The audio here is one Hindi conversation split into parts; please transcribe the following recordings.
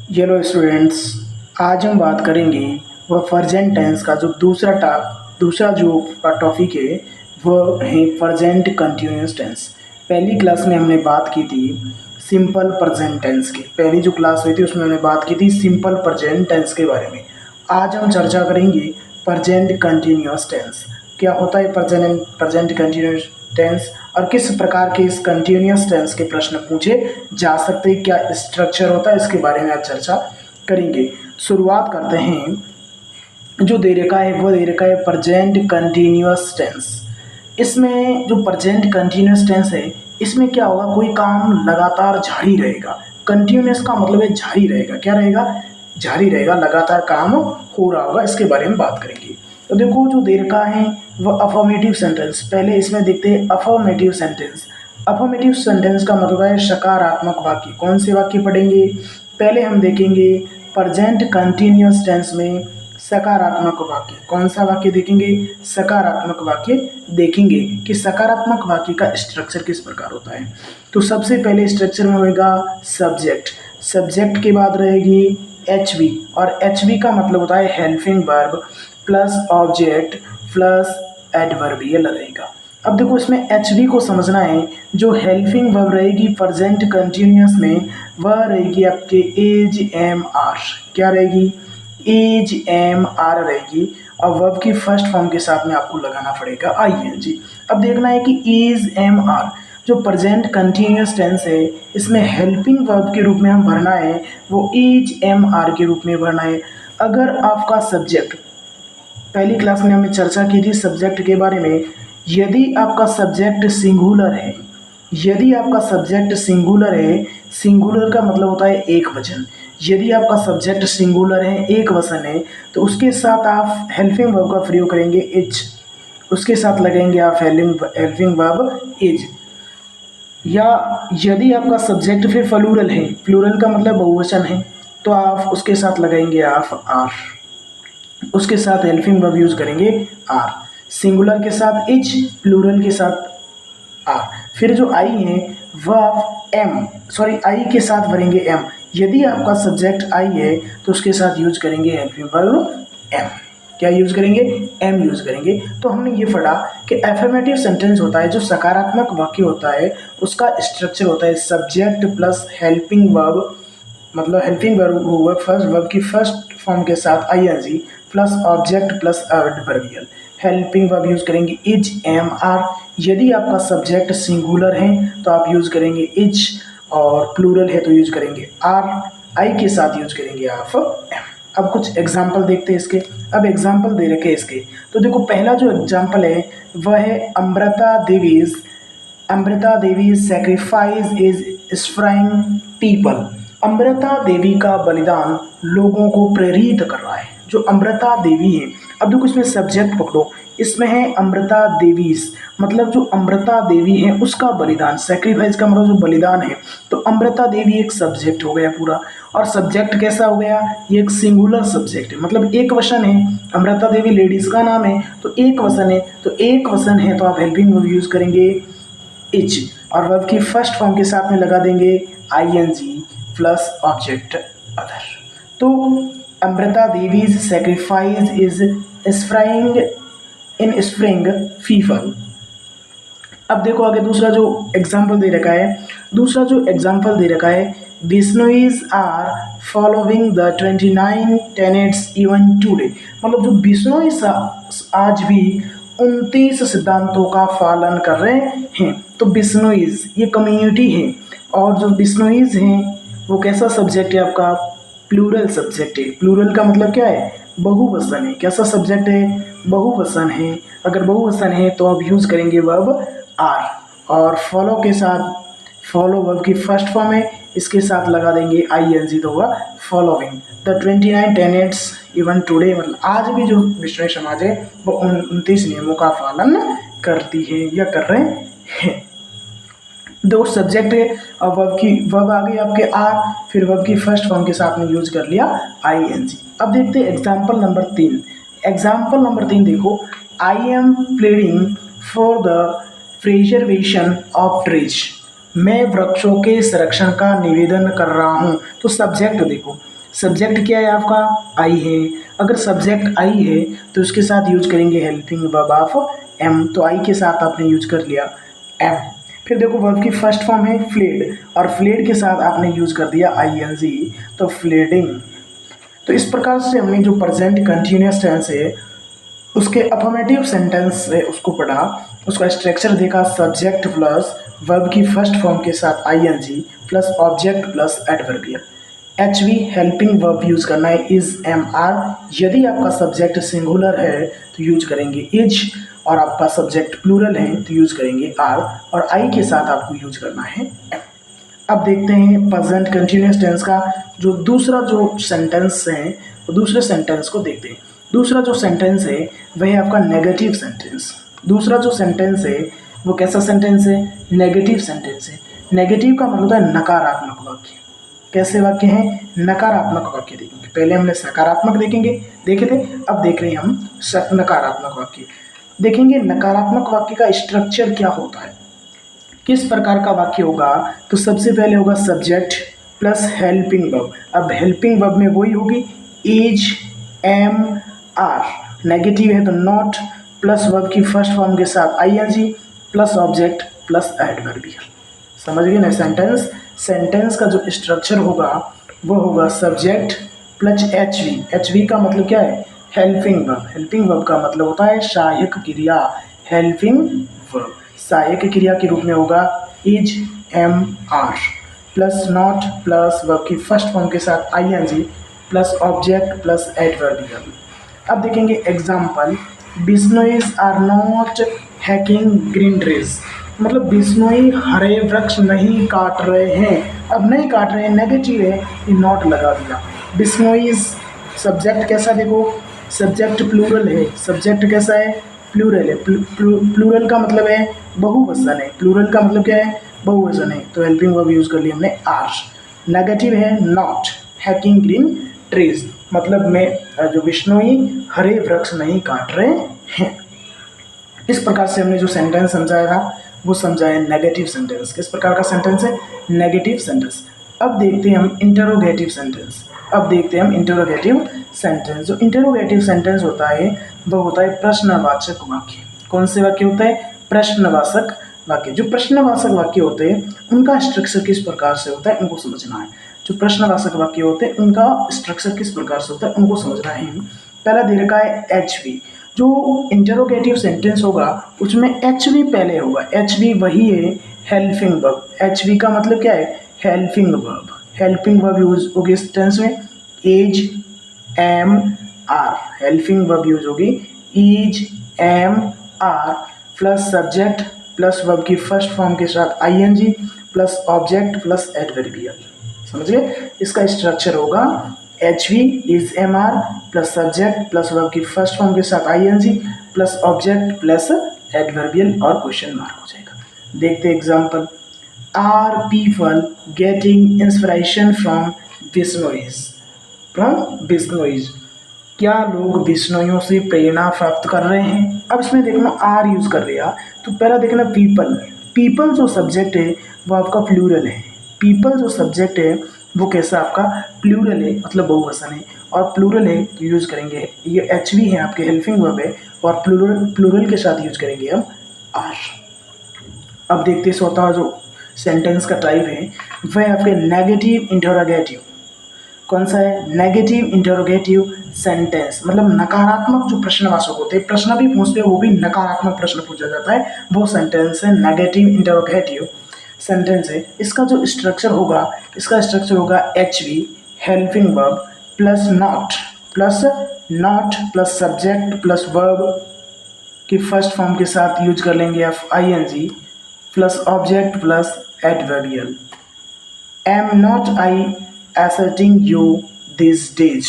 Hello students. आज हम बात करेंगे वह प्रेजेंट टेंस का जो दूसरा जो टॉपिक है वह है प्रेजेंट कंटिन्यूअस टेंस। पहली क्लास में हमने बात की थी सिंपल प्रेजेंट टेंस की। पहली जो क्लास हुई थी उसमें हमने बात की थी सिंपल प्रेजेंट टेंस के बारे में। आज हम चर्चा करेंगे प्रेजेंट कंटिन्यूअस टेंस। क्या होता है प्रेजेंट कंटिन्यूअस टेंस और किस प्रकार के इस कंटिन्यूअस टेंस के प्रश्न पूछे जा सकते हैं, क्या स्ट्रक्चर होता है, इसके बारे में आज चर्चा करेंगे। शुरुआत करते हैं। जो दे रखा है वो दे रखा है प्रेजेंट कंटिन्यूअस टेंस। इसमें जो प्रेजेंट कंटिन्यूअस टेंस है इसमें क्या होगा, कोई काम लगातार जारी रहेगा। कंटिन्यूअस का मतलब है जारी रहेगा। क्या रहेगा? जारी रहेगा, लगातार काम हो रहा होगा। इसके बारे में बात करेंगे। तो देखो जो दे रखा है वह अफर्मेटिव सेंटेंस। पहले इसमें देखते हैं अफर्मेटिव सेंटेंस। अफर्मेटिव सेंटेंस का मतलब है सकारात्मक वाक्य। कौन से वाक्य पढ़ेंगे? पहले हम देखेंगे प्रेजेंट कंटिन्यूअस टेंस में सकारात्मक वाक्य। कौन सा वाक्य देखेंगे? सकारात्मक वाक्य देखेंगे कि सकारात्मक वाक्य का स्ट्रक्चर किस प्रकार होता है। तो सबसे पहले स्ट्रक्चर में होगा सब्जेक्ट। सब्जेक्ट के बाद रहेगी एच वी, और एच वी का मतलब होता है helping verb plus object plus adverbial रहेगा। अब देखो इसमें एच वी को समझना है। जो हेल्पिंग वर्ब रहेगी प्रेजेंट कंटिन्यूअस में वह रहेगी आपके एज एम आर। क्या रहेगी? एज एम आर रहेगी। और वर्ब की फर्स्ट फॉर्म के साथ में आपको लगाना पड़ेगा आई एन जी। अब देखना है कि एज एम आर जो प्रेजेंट कंटिन्यूअस टेंस है इसमें हेल्पिंग वर्ब के रूप में हम भरना है, वो एज एम आर के रूप में भरना है। अगर आपका सब्जेक्ट, पहली क्लास में हमने चर्चा की थी सब्जेक्ट के बारे में, यदि आपका सब्जेक्ट सिंगुलर है, यदि आपका सब्जेक्ट सिंगुलर है, सिंगुलर का मतलब होता है एक वचन। यदि आपका सब्जेक्ट सिंगुलर है, एक वचन है, तो उसके साथ आप हेल्पिंग वर्ब का प्रयोग करेंगे इज। उसके साथ लगेंगे आप हेल्पिंग वर्ब इज। या यदि आपका सब्जेक्ट फिर प्लूरल है, प्लूरल का मतलब बहुवचन है, तो आप उसके साथ लगाएंगे आप आर। उसके साथ हेल्पिंग वर्ब यूज करेंगे आर। सिंगुलर के साथ इज, प्लूरल के साथ आर। फिर जो आई है वह आप एम, सॉरी आई के साथ भरेंगे एम। यदि आपका सब्जेक्ट आई है तो उसके साथ यूज करेंगे हेल्पिंग वर्ब एम। क्या यूज करेंगे? एम यूज करेंगे। तो हमने ये पढ़ा कि एफर्मेटिव सेंटेंस होता है जो सकारात्मक वाक्य होता है, उसका स्ट्रक्चर होता है सब्जेक्ट प्लस हेल्पिंग वर्ब, मतलब हेल्पिंग वर्ब हुआ फर्स्ट वर्ब की फर्स्ट फॉर्म के साथ I N G plus object plus adverbial. Helping verb use करेंगे इज एम आर। यदि आपका सब्जेक्ट सिंगुलर है तो आप यूज करेंगे इज, और प्लूरल है तो यूज करेंगे आर। आई के साथ यूज करेंगे आप एम। अब कुछ एग्जाम्पल देखते हैं इसके। अब एग्जाम्पल दे रखे हैं इसके। तो देखो पहला जो एग्जाम्पल है वह है Amrita Devi sacrifice is inspiring people. Amrita Devi का बलिदान लोगों को प्रेरित कर रहा है। जो अमृता देवी है, अब देखो इसमें सब्जेक्ट पकड़ो, इसमें है अमृता देवीज, मतलब जो अमृता देवी है उसका बलिदान। सेक्रीफाइस का मतलब जो बलिदान है, तो अमृता देवी एक सब्जेक्ट हो गया पूरा। और सब्जेक्ट कैसा हो गया? ये एक सिंगुलर सब्जेक्ट है, मतलब एक वचन है। अमृता देवी लेडीज का नाम है तो एक वचन है, तो एक वचन है तो आप हेल्पिंग वर्ब यूज करेंगे इज, और वर्ब की फर्स्ट फॉर्म के साथ में लगा देंगे I N G plus object other. तो Amrita Devi's sacrifice is spraying in spring fever. अब देखो आगे दूसरा जो एग्जाम्पल दे रखा है, दूसरा जो एग्जाम्पल दे रखा है, Bishnois are following the 29 tenets even today. मतलब जो बिश्नोईज आज भी 29 सिद्धांतों का पालन कर रहे हैं। तो बिश्नोईज ये कम्युनिटी है, और जो बिश्नोईज हैं वो कैसा सब्जेक्ट है आपका? प्लूरल सब्जेक्ट है। प्लूरल का मतलब क्या है? बहुवचन है। कैसा सब्जेक्ट है? बहुवचन है। अगर बहुवचन है तो आप यूज करेंगे वर्ब आर, और फॉलो के साथ, फॉलो वर्ब की फर्स्ट फॉर्म है, इसके साथ लगा देंगे आई एन जी, तो होगा following the 29 tenets even today. मतलब आज भी जो मिश्रण समाज है वो 29 नियमों का पालन करती है या कर रहे हैं। दो सब्जेक्ट है और वर्ब आ गई आपके आर, फिर वर्ब की फर्स्ट फॉर्म के साथ में यूज कर लिया आई एन जी। अब देखते हैं एग्जाम्पल नंबर 3। एग्जाम्पल नंबर 3 देखो, I am pleading for the preservation of trees. मैं वृक्षों के संरक्षण का निवेदन कर रहा हूँ। तो सब्जेक्ट देखो, सब्जेक्ट क्या है आपका, आई है। अगर सब्जेक्ट आई है तो उसके साथ यूज करेंगे हेल्पिंग वर्ब ऑफ एम, तो आई के साथ आपने यूज कर लिया एम। फिर देखो वर्ब की फर्स्ट फॉर्म है फ्लेड, और फ्लेड के साथ आपने यूज कर दिया आईएनजी, तो फ्लेडिंग। तो इस प्रकार से हमने जो प्रेजेंट कंटिन्यूअस टेंस है उसके अफर्मेटिव सेंटेंस है उसको पढ़ा, उसका स्ट्रक्चर देखा, सब्जेक्ट प्लस वर्ब की फर्स्ट फॉर्म के साथ ING plus object plus adverbial. H V helping verb use करना है इज एम आर, यदि आपका सब्जेक्ट सिंगुलर है तो यूज करेंगे इज, और आपका सब्जेक्ट प्लूरल है तो यूज करेंगे आर, और आई के साथ आपको यूज करना है एम। अब देखते हैं प्रेजेंट कंटिन्यूअस टेंस का जो दूसरा जो सेंटेंस है, तो दूसरे सेंटेंस को देखते हैं। दूसरा जो सेंटेंस है वह है आपका नेगेटिव सेंटेंस। दूसरा जो सेंटेंस है वो कैसा सेंटेंस है, नेगेटिव सेंटेंस है। नेगेटिव का मतलब होता है नकारात्मक वाक्य। कैसे वाक्य हैं, नकारात्मक वाक्य देखेंगे। पहले हमने सकारात्मक देखे थे, अब देख रहे हैं हम नकारात्मक वाक्य। देखेंगे नकारात्मक वाक्य का स्ट्रक्चर क्या होता है, किस प्रकार का वाक्य होगा। तो सबसे पहले होगा सब्जेक्ट प्लस हेल्पिंग वर्ब। अब हेल्पिंग वर्ब में वही होगी इज एम आर, नेगेटिव है तो नॉट, प्लस वर्ब की फर्स्ट फॉर्म के साथ ING plus object plus adverbial. समझ गए ना। सेंटेंस का जो स्ट्रक्चर होगा वो होगा सब्जेक्ट प्लस एच वी का मतलब क्या है, हेल्पिंग वर्ब। हेल्पिंग वर्ब का मतलब होता है सहायक क्रिया। हेल्पिंग वर्ब सहायक क्रिया के रूप में होगा is am are plus not plus verb की फर्स्ट फॉर्म के साथ ING plus object plus adverbial. अब देखेंगे example, Bishnois are not hacking green trees, मतलब बिश्नोई हरे वृक्ष नहीं काट रहे हैं। अब नहीं काट रहे हैं नेगेटिव है, ये नॉट लगा दिया। बिश्नोईज सब्जेक्ट कैसा देखो, सब्जेक्ट प्लूरल है। सब्जेक्ट कैसा है, प्लूरल है। प्लूरल का मतलब है बहुवचन है। प्लूरल का मतलब क्या है, बहुवचन है। तो हेल्पिंग वर्ब यूज कर लिया हमने आर। नेगेटिव है नॉट हैकिंग ग्रीन ट्रीज, मतलब में जो बिश्नोई हरे वृक्ष नहीं काट रहे हैं। इस प्रकार से हमने जो सेंटेंस समझाया था वो समझाया नेगेटिव सेंटेंस। किस प्रकार का सेंटेंस है, नेगेटिव सेंटेंस। अब देखते हैं हम इंटरोगेटिव सेंटेंस। जो इंटरोगेटिव सेंटेंस होता है वो होता है प्रश्नवाचक वाक्य। कौन से वाक्य होता है, प्रश्नवाचक वाक्य। जो प्रश्नवाचक वाक्य होते हैं उनका स्ट्रक्चर किस प्रकार से होता है उनको समझना है। जो प्रश्नवाचक वाक्य होते हैं उनका स्ट्रक्चर किस प्रकार से होता है उनको समझना है। पहला दे रखा है एच वी। जो इंटरोगेटिव सेंटेंस होगा उसमें एच वी पहले होगा। एच वी वही है हेल्पिंग वर्ब। एच वी का मतलब क्या है, helping verb. Helping verb use होगी इस टेंस में is am are. Helping verb use होगी is am are plus subject plus verb की फर्स्ट फॉर्म के साथ ING plus object plus adverbial. समझ गए। इसका स्ट्रक्चर होगा H V is am are plus subject plus verb की फर्स्ट फॉर्म के साथ ING plus object plus adverbial और क्वेश्चन मार्क हो जाएगा। देखते example, are people getting inspiration from बिश्नोईज, क्या लोग बिश्नोइयों से प्रेरणा प्राप्त कर रहे हैं। अब इसमें देखना आर यूज कर रहे हैं, तो पहला देखना पीपल जो सब्जेक्ट है वो आपका प्लूरल है। पीपल जो सब्जेक्ट है वो कैसा आपका प्लूरल है, मतलब बहुवचन है, और प्लूरल है तो यूज करेंगे ये एच वी है आपके हेल्पिंग वर्ब है, और प्लूरल के साथ यूज करेंगे हम आर। अब देखते हैं चौथा जो सेंटेंस का टाइप है वह आपके नेगेटिव इंटरोगेटिव। कौन सा है, नेगेटिव इंटरोगेटिव सेंटेंस, मतलब नकारात्मक जो प्रश्नवाचक होते हैं, प्रश्न भी पूछते हैं वो भी नकारात्मक प्रश्न पूछा जाता है, वो सेंटेंस है नेगेटिव इंटरोगेटिव सेंटेंस है। इसका जो स्ट्रक्चर होगा H V helping verb plus not plus subject plus verb की फर्स्ट फॉर्म के साथ यूज कर लेंगे F I N G plus object plus adverbial. Am not I asserting you these days।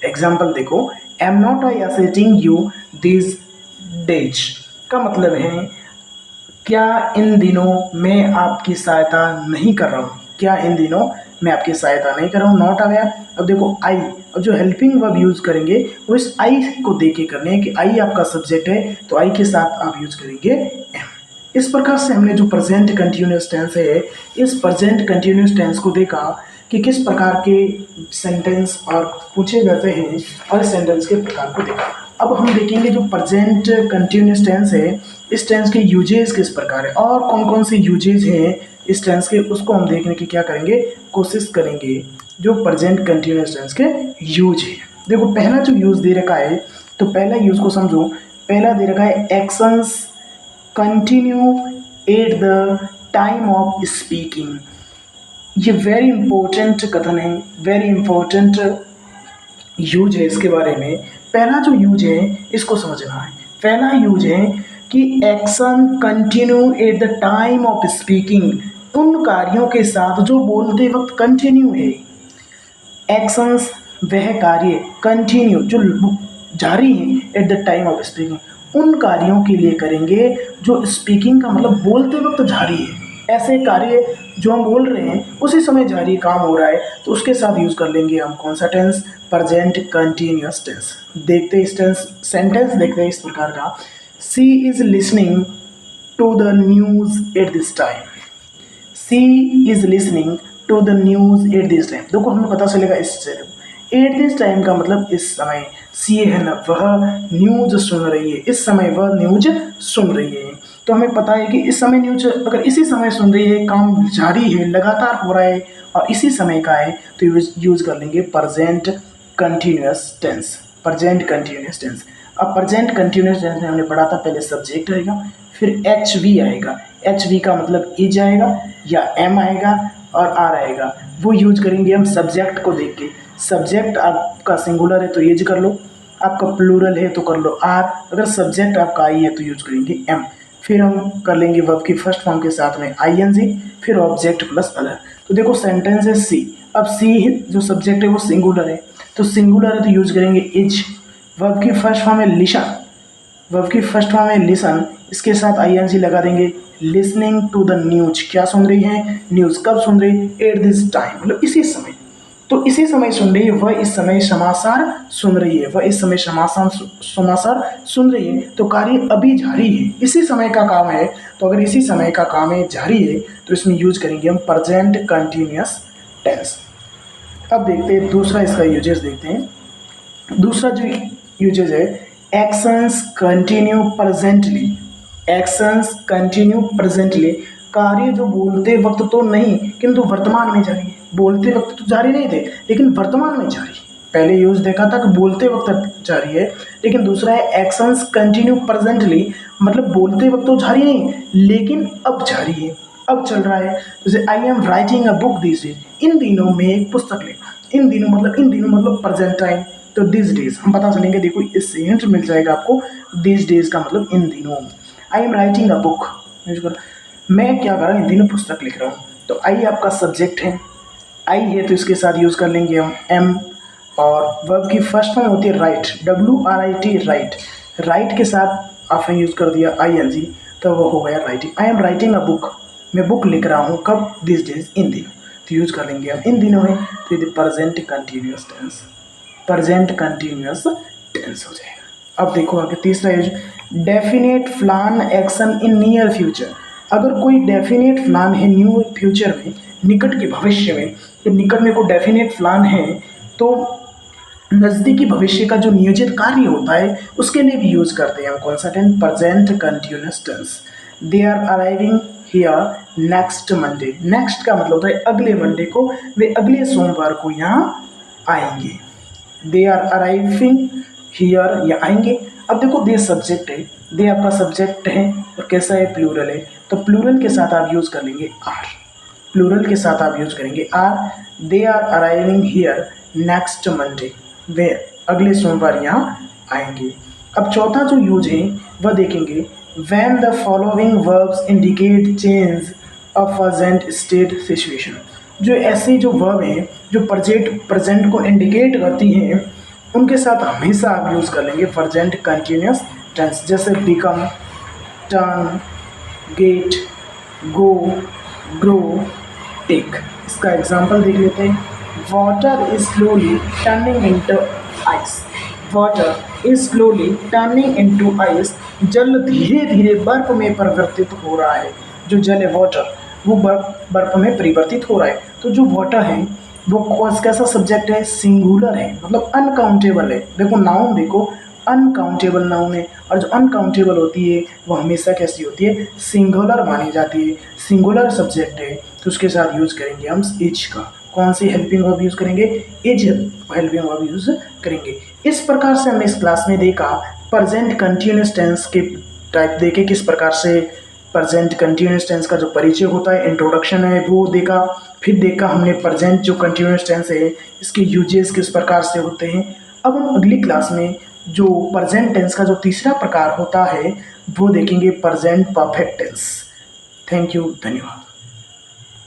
Example देखो, am not I asserting you these days का मतलब है क्या इन दिनों मैं आपकी सहायता नहीं कर रहा हूँ। क्या इन दिनों मैं आपकी सहायता नहीं कर रहा हूँ, नॉट आ गया। अब देखो आई, अब जो हेल्पिंग वर्ब यूज करेंगे वो इस आई को देख के करने हैं कि आई आपका सब्जेक्ट है तो आई के साथ आप यूज करेंगे एम। इस प्रकार से हमने जो प्रेजेंट कंटिन्यूअस टेंस है, इस प्रेजेंट कंटिन्यूअस टेंस को देखा कि किस प्रकार के सेंटेंस और पूछे जाते हैं और इस सेंटेंस के प्रकार को देखा। अब हम देखेंगे जो प्रेजेंट कंटिन्यूस टेंस है, इस टेंस के यूजेस किस प्रकार है और कौन कौन से यूजेस हैं इस टेंस के, उसको हम देखने की क्या करेंगे, कोशिश करेंगे। जो प्रेजेंट कंटिन्यूस टेंस के यूज है, देखो पहला जो यूज दे रखा है, तो पहला यूज को समझो। पहला दे रखा है actions continue at the time of speaking. ये वेरी इंपॉर्टेंट कथन है, वेरी इंपॉर्टेंट यूज है इसके बारे में। पहला जो यूज है इसको समझना है। पहला यूज है कि action continue at the time of speaking, उन कार्यों के साथ जो बोलते वक्त कंटिन्यू है। एक्शंस वह कार्य, कंटिन्यू जो जारी है, at the time of speaking उन कार्यों के लिए करेंगे जो स्पीकिंग का मतलब बोलते वक्त जारी है। ऐसे कार्य जो हम बोल रहे हैं उसी समय जारी काम हो रहा है, तो उसके साथ यूज कर लेंगे हम कौन सा टेंस, प्रेजेंट कंटिन्यूअस टेंस। देखते हैं इस टेंस सेंटेंस, देखते हैं इस प्रकार का। She is listening to the news at this time. She is listening to the news at this time. देखो हमें पता चलेगा इससे, एट दिस टाइम का मतलब इस समय, सी है ना, वह न्यूज सुन रही है, इस समय वह न्यूज सुन रही है। तो हमें पता है कि इस समय न्यूज अगर इसी समय सुन रही है, काम जारी है, लगातार हो रहा है और इसी समय का है, तो यूज कर लेंगे present continuous tense. Present continuous tense. अब प्रेजेंट कंटिन्यूअस टेंस में हमने पढ़ा था, पहले सब्जेक्ट रहेगा, फिर एच वी आएगा। एच वी का मतलब इज आएगा या एम आएगा और आर आएगा। वो यूज करेंगे हम सब्जेक्ट को देख के। सब्जेक्ट आपका सिंगुलर है तो इज कर लो, आपका प्लूरल है तो कर लो आर, अगर सब्जेक्ट आपका आई है तो यूज करेंगे एम। फिर हम कर लेंगे वर्ब की फर्स्ट फॉर्म के साथ में आईएनजी, फिर ऑब्जेक्ट प्लस अदर। तो देखो सेंटेंस है सी। अब सी जो सब्जेक्ट है वो सिंगुलर है, तो सिंगुलर है तो यूज करेंगे इज। वर्ब की फर्स्ट फॉर्म है लिसन, वर्ब की फर्स्ट फॉर्म है लिसन, इसके साथ आईएनजी लगा देंगे। लिसनिंग टू द न्यूज, क्या सुन रही है, न्यूज। कब सुन रही है, एट दिस टाइम, मतलब इसी समय। तो इसी समय सुन रही है, वह इस समय समाचार सुन रही है, वह इस समय समाचार सुन रही है। तो कार्य अभी जारी है, इसी समय का काम है, तो अगर इसी समय का काम है, जारी है, तो इसमें यूज करेंगे हम प्रेजेंट कंटिन्यूअस टेंस। अब देखते हैं दूसरा इसका यूजेस देखते हैं। दूसरा जो यूजेस है, actions continue presently. Actions continue presently, कार्य जो बोलते वक्त तो नहीं किंतु वर्तमान में जारी है। बोलते वक्त तो जारी नहीं थे लेकिन वर्तमान में जारी। पहले यूज देखा था कि बोलते वक्त जारी है, लेकिन दूसरा है एक्शंस कंटिन्यू प्रेजेंटली, मतलब बोलते वक्त तो जारी नहीं लेकिन अब जारी है, अब चल रहा है। जैसे I am writing a book this days, इन दिनों में एक पुस्तक लिखा। इन दिनों मतलब प्रेजेंट टाइम, तो दिस डेज हम पता चलेंगे। देखो इससे हिंट मिल जाएगा आपको, दिस डेज का मतलब इन दिनों। आई एम राइटिंग अ बुक, मैं क्या कर रहा हूँ, इन दिनों पुस्तक लिख रहा हूँ। तो आई आपका सब्जेक्ट है, आई है तो इसके साथ यूज कर लेंगे हम एम। और वर्ब की फर्स्ट फॉर्म होती है राइट, WRIT, राइट। राइट के साथ आपने यूज कर दिया ING, तो वो हो गया writing. I am writing a book, मैं बुक लिख रहा हूँ। कब, दिस डेज, इन दिनों। तो यूज कर लेंगे हम इन दिनों है, तो ये present continuous tense, present continuous tense हो जाएगा। अब देखो आगे तीसरा use, definite plan action in near future. अगर कोई डेफिनेट प्लान है न्यू फ्यूचर में, निकट के भविष्य में, तो निकट में कोई डेफिनेट प्लान है तो नज़दीकी भविष्य का जो नियोजित कार्य होता है उसके लिए भी यूज करते हैं हम कौन सा tense, present continuous tense. They are arriving here next Monday. Next का मतलब होता है अगले मंडे को, वे अगले सोमवार को यहाँ आएंगे। दे आर अराइविंग हियर, या आएंगे। अब देखो दे सब्जेक्ट है, दे आपका सब्जेक्ट है और कैसा है, प्लूरल है, तो प्लूरल के साथ आप यूज कर लेंगे आर। प्लूरल के साथ आप यूज करेंगे are. They are arriving here next Monday, वे अगले सोमवार यहाँ आएंगे। अब चौथा जो यूज है वह देखेंगे, when the following verbs indicate change of present state situation. जो ऐसे जो वर्ब हैं जो प्रेजेंट को इंडिकेट करती हैं, उनके साथ हमेशा आप यूज कर लेंगे प्रेजेंट कंटिन्यूअस टेंस। जैसे बिकम, टर्न, गेट, गो, ग्रो, टेक। इसका एग्जाम्पल देख लेते हैं। Water is slowly turning into ice. Water is slowly turning into ice, जल धीरे धीरे बर्फ में परिवर्तित हो रहा है। जो जल है वाटर, वो बर्फ में परिवर्तित हो रहा है। तो जो वाटर है वो कौन कैसा सब्जेक्ट है, सिंगुलर है, मतलब अनकाउंटेबल है। देखो नाउन, देखो अनकाउंटेबल नाउन है, और जो अनकाउंटेबल होती है वो हमेशा कैसी होती है, सिंगुलर मानी जाती है। सिंगुलर सब्जेक्ट है तो उसके साथ यूज करेंगे हम इज का। कौन सी हेल्पिंग वर्ब यूज करेंगे, इज हेल्पिंग वर्ब यूज करेंगे। इस प्रकार से हमने इस क्लास में देखा प्रेजेंट कंटिन्यूअस टेंस के टाइप देखे, किस प्रकार से प्रेजेंट कंटिन्यूअस टेंस का जो परिचय होता है, इंट्रोडक्शन है, वो देखा। फिर देखा हमने प्रेजेंट जो कंटिन्यूअस टेंस है इसके यूजेस किस प्रकार से होते हैं। अब हम अगली क्लास में जो प्रेजेंट टेंस का जो तीसरा प्रकार होता है वो देखेंगे, present perfect tense. Thank you, धन्यवाद।